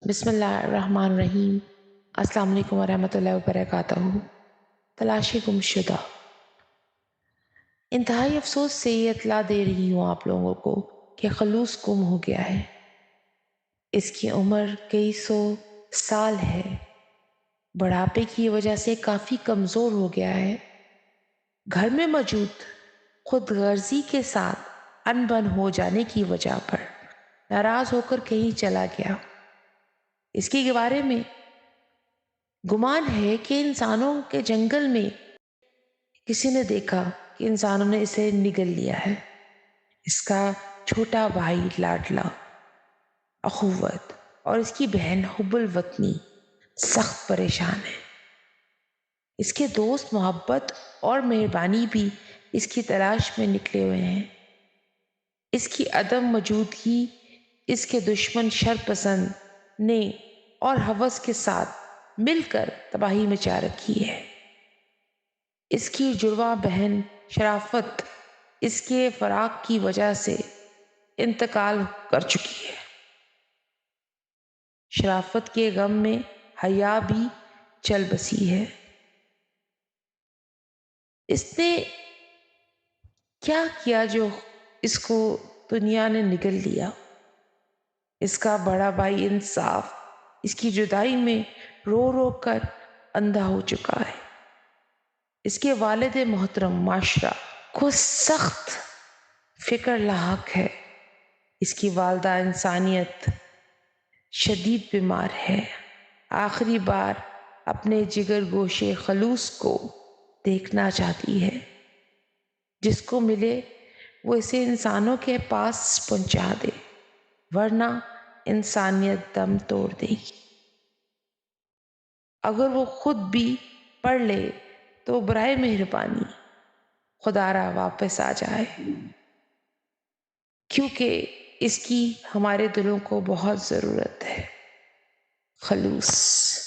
بسم اللہ الرحمن الرحیم۔ السلام علیکم ورحمۃ اللہ وبرکاتہ۔ تلاشی گم شدہ۔ انتہائی افسوس سے یہ اطلاع دے رہی ہوں آپ لوگوں کو کہ خلوص گم ہو گیا ہے۔ اس کی عمر کئی سو سال ہے۔ بڑھاپے کی وجہ سے کافی کمزور ہو گیا ہے۔ گھر میں موجود خود غرضی کے ساتھ ان بن ہو جانے کی وجہ پر ناراض ہو کر کہیں چلا گیا۔ اس کے بارے میں گمان ہے کہ انسانوں کے جنگل میں کسی نے دیکھا کہ انسانوں نے اسے نگل لیا ہے۔ اس کا چھوٹا بھائی لاڈلا اخوت اور اس کی بہن حب الوطنی سخت پریشان ہے۔ اس کے دوست محبت اور مہربانی بھی اس کی تلاش میں نکلے ہوئے ہیں۔ اس کی عدم موجودگی اس کے دشمن شرپسند نے اور ہوس کے ساتھ مل کر تباہی مچا رکھی ہے۔ اس کی جڑواں بہن شرافت اس کے فراق کی وجہ سے انتقال کر چکی ہے۔ شرافت کے غم میں حیا بھی چل بسی ہے۔ اس نے کیا کیا جو اس کو دنیا نے نگل لیا؟ اس کا بڑا بھائی انصاف اس کی جدائی میں رو رو کر اندھا ہو چکا ہے۔ اس کے والد محترم معاشرہ کو سخت فکر لاحق ہے۔ اس کی والدہ انسانیت شدید بیمار ہے۔ آخری بار اپنے جگر گوشے خلوص کو دیکھنا چاہتی ہے۔ جس کو ملے وہ اسے انسانوں کے پاس پہنچا دے، ورنہ انسانیت دم توڑ دے گی۔ اگر وہ خود بھی پڑھ لے تو برائے مہربانی خدا را واپس آ جائے، کیونکہ اس کی ہمارے دلوں کو بہت ضرورت ہے۔ خلوص۔